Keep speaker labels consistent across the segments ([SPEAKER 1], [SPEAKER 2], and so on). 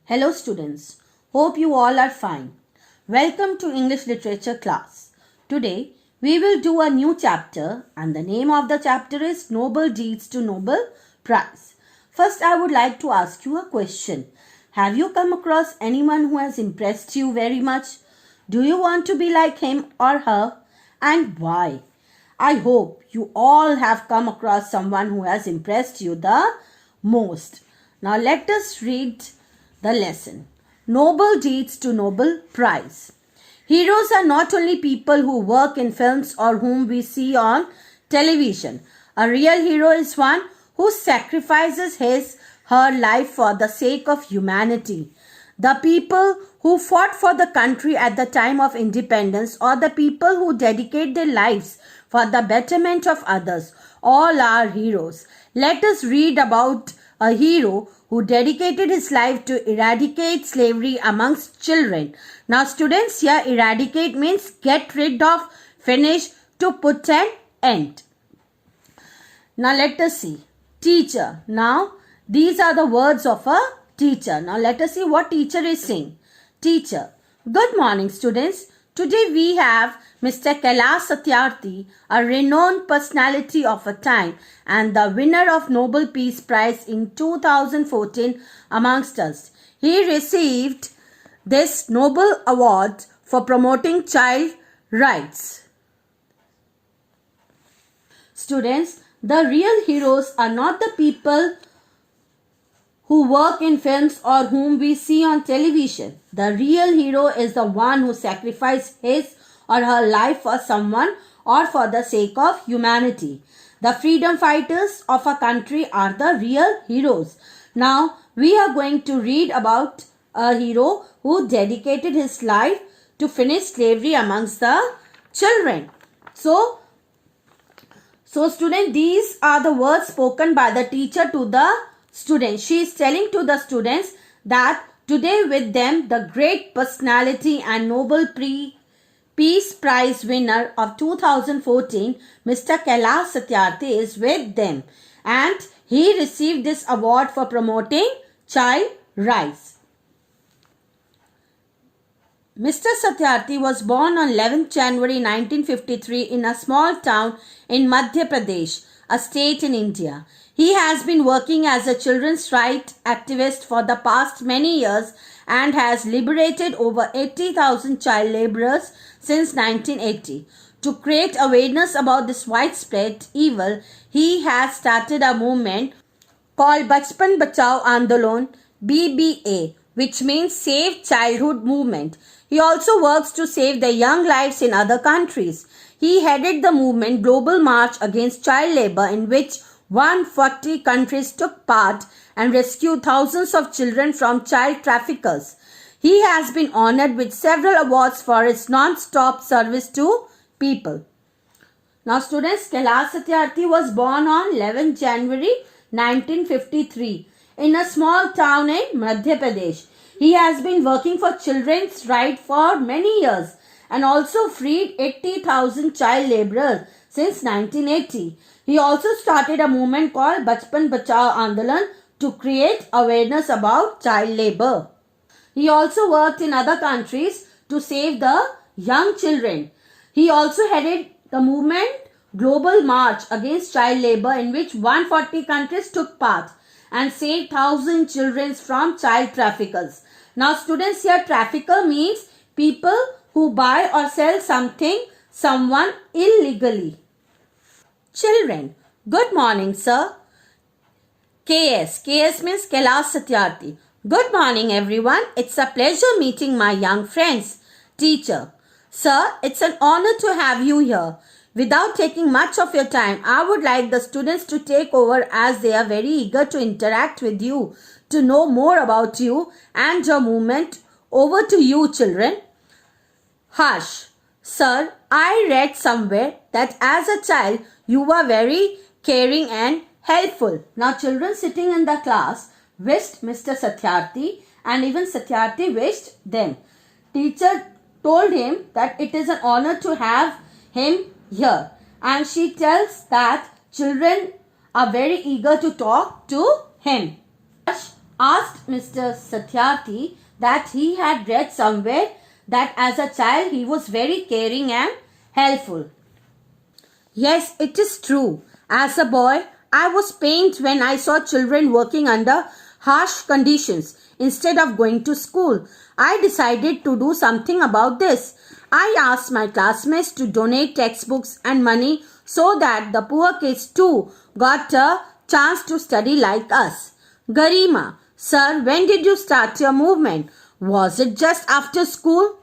[SPEAKER 1] Hello students, hope you all are fine. Welcome to English Literature class. Today we will do a new chapter and the name of the chapter is Noble Deeds to Nobel Prize. First I would like to ask you a question. Have you come across anyone who has impressed you very much? Do you want to be like him or her and why? I hope you all have come across someone who has impressed you the most. Now let us read the lesson. Noble Deeds to Nobel Prize. Heroes are not only people who work in films or whom we see on television. A real hero is one who sacrifices her life for the sake of humanity. The people who fought for the country at the time of independence or the people who dedicate their lives for the betterment of others, all are heroes. Let us read about a hero who dedicated his life to eradicate slavery amongst children. Now students, here eradicate means get rid of, finish, to put an end. Now let us see. Teacher. Now these are the words of a teacher. Now let us see what teacher is saying. Teacher. Good morning students. Today we have Mr. Kailash Satyarthi, a renowned personality of a time and the winner of Nobel Peace Prize in 2014 amongst us. He received this Nobel Award for promoting child rights. Students, the real heroes are not the people who work in films or whom we see on television. The real hero is the one who sacrificed his or her life for someone or for the sake of humanity. The freedom fighters of a country are the real heroes. Now, we are going to read about a hero who dedicated his life to finish slavery amongst the children. So student, these are the words spoken by the teacher to the students. She is telling to the students that today with them the great personality and Nobel Peace Prize winner of 2014, Mr. Kailash Satyarthi is with them and he received this award for promoting child rights. Mr. Satyarthi was born on 11th January 1953 in a small town in Madhya Pradesh, a state in India. He has been working as a children's rights activist for the past many years and has liberated over 80,000 child laborers since 1980. To create awareness about this widespread evil, he has started a movement called Bachpan Bachao Andolon BBA, which means Save Childhood Movement. He also works to save the young lives in other countries. He headed the movement Global March Against Child Labour, in which 140 countries took part and rescued thousands of children from child traffickers. He has been honored with several awards for his non-stop service to people. Now students, Kailash Satyarthi was born on 11th January 1953 in a small town in Madhya Pradesh. He has been working for children's rights for many years and also freed 80,000 child laborers since 1980. He also started a movement called Bachpan Bachao Andolan to create awareness about child labor. He also worked in other countries to save the young children. He also headed the movement Global March Against Child Labor, in which 140 countries took part and saved 1,000 children from child traffickers. Now students, here trafficker means people who buy or sell someone illegally. Children. Good morning, sir. KS means Kailash Satyarthi. Good morning, everyone. It's a pleasure meeting my young friends. Teacher. Sir, it's an honor to have you here. Without taking much of your time, I would like the students to take over as they are very eager to interact with you, to know more about you and your movement. Over to you, children. Harsh. Sir, I read somewhere that as a child, you were very caring and helpful. Now children sitting in the class wished Mr. Satyarthi and even Satyarthi wished them. Teacher told him that it is an honor to have him here. And she tells that children are very eager to talk to him. asked Mr. Satyarthi that he had read somewhere that as a child he was very caring and helpful. Yes, it is true. As a boy, I was pained when I saw children working under harsh conditions instead of going to school. I decided to do something about this. I asked my classmates to donate textbooks and money so that the poor kids too got a chance to study like us. Garima, sir, when did you start your movement? Was it just after school?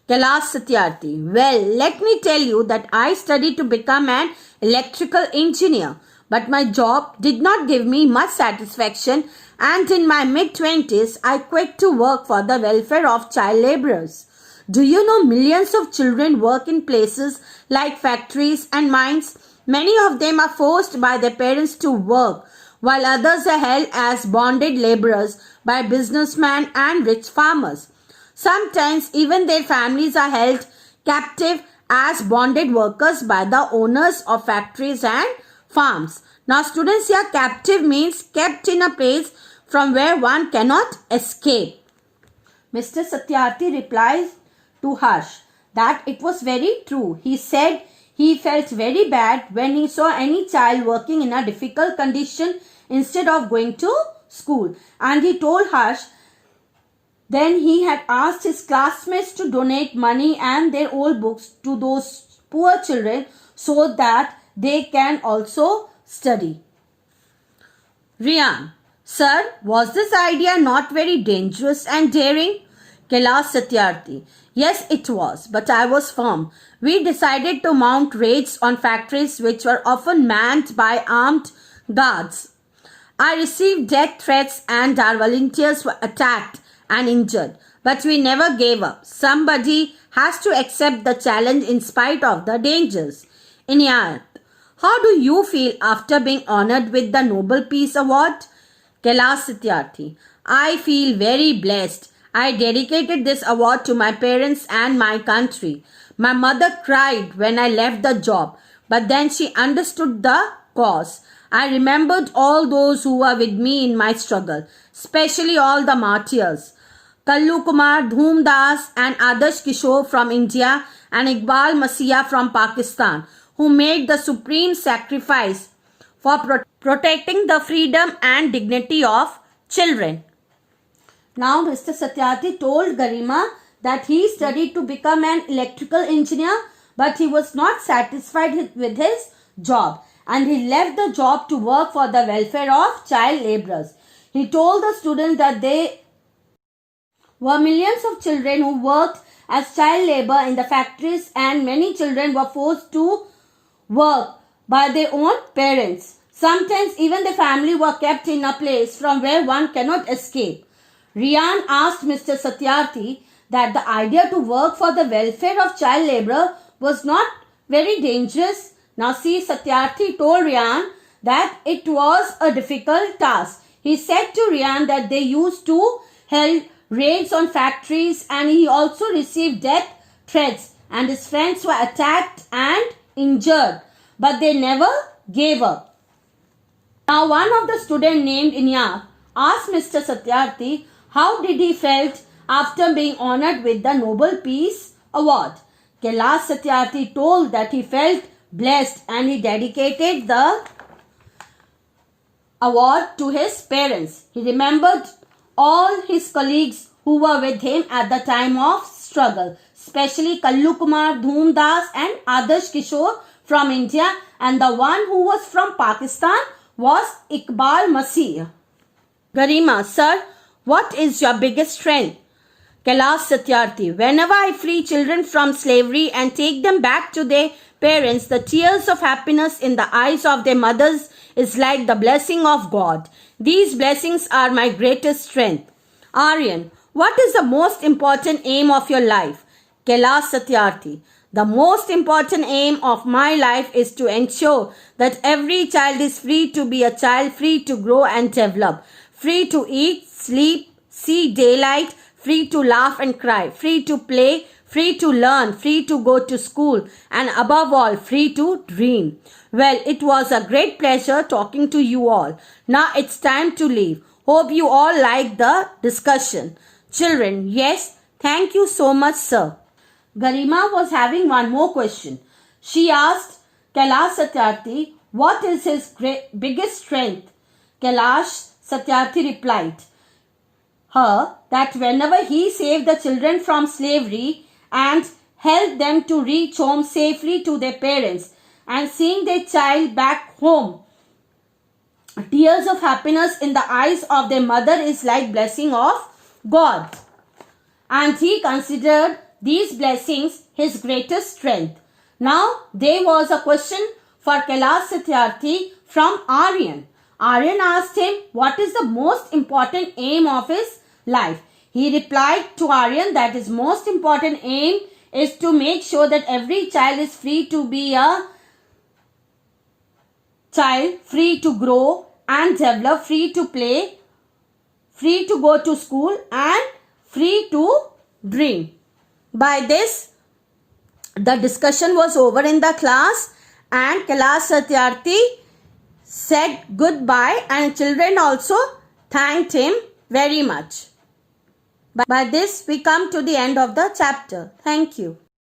[SPEAKER 1] Kailash Satyarthi. Well, let me tell you that I studied to become an electrical engineer, but my job did not give me much satisfaction, and in my mid-20s, I quit to work for the welfare of child laborers. Do you know millions of children work in places like factories and mines? Many of them are forced by their parents to work, while others are held as bonded laborers by businessmen and rich farmers. Sometimes even their families are held captive as bonded workers by the owners of factories and farms. Now students, here captive means kept in a place from where one cannot escape. Mr. Satyarthi replies to Harsh that it was very true. He said he felt very bad when he saw any child working in a difficult condition instead of going to school. And he told Harsh then he had asked his classmates to donate money and their old books to those poor children so that they can also study. Rian, sir, was this idea not very dangerous and daring? Kailash Satyarthi. Yes, it was, but I was firm. We decided to mount raids on factories which were often manned by armed guards. I received death threats and our volunteers were attacked and injured, but we never gave up. Somebody has to accept the challenge in spite of the dangers. Inayat, how do you feel after being honored with the Nobel Peace Award? Kailash Satyarthi, I feel very blessed. I dedicated this award to my parents and my country. My mother cried when I left the job, but then she understood the cause. I remembered all those who were with me in my struggle, especially all the martyrs. Kallu Kumar, Dhoom Das and Adarsh Kishore from India and Iqbal Masiha from Pakistan, who made the supreme sacrifice for protecting the freedom and dignity of children. Now Mr. Satyarthi told Garima that he studied to become an electrical engineer, but he was not satisfied with his job and he left the job to work for the welfare of child laborers. He told the students that they were millions of children who worked as child labor in the factories and many children were forced to work by their own parents. Sometimes even the family were kept in a place from where one cannot escape. Rian asked Mr. Satyarthi that the idea to work for the welfare of child labor was not very dangerous. Now see, Satyarthi told Rian that it was a difficult task. He said to Rian that they used to held raids on factories and he also received death threats and his friends were attacked and injured, but they never gave up. Now one of the students named Inya asked Mr. Satyarthi how did he felt after being honored with the Nobel Peace Award. Kailash Satyarthi told that he felt blessed and he dedicated the award to his parents. He remembered all his colleagues who were with him at the time of struggle, especially Kallu Kumar, Dhoom Das and Adarsh Kishore from India, and the one who was from Pakistan was Iqbal Masih. Garima, sir, what is your biggest strength? Kailash Satyarthi, whenever I free children from slavery and take them back to their parents, the tears of happiness in the eyes of their mothers is like the blessing of God. These blessings are my greatest strength. Aryan, what is the most important aim of your life? Kailash Satyarthi, the most important aim of my life is to ensure that every child is free to be a child, free to grow and develop, free to eat, sleep, see daylight, free to laugh and cry, free to play, free to learn, free to go to school, and above all, free to dream. Well, it was a great pleasure talking to you all. Now it's time to leave. Hope you all liked the discussion. Children, yes, thank you so much, sir. Garima was having one more question. She asked Kailash Satyarthi, what is his biggest strength? Kailash Satyarthi replied her that whenever he saved the children from slavery and helped them to reach home safely to their parents and seeing their child back home, tears of happiness in the eyes of their mother is like blessing of God. And he considered these blessings his greatest strength. Now there was a question for Kailash Satyarthi from Aryan. Aryan asked him what is the most important aim of his life. He replied to Aryan that his most important aim is to make sure that every child is free to be a child, free to grow and develop, free to play, free to go to school and free to dream. By this, the discussion was over in the class and Kailash Satyarthi said goodbye and children also thanked him very much. By this, we come to the end of the chapter. Thank you.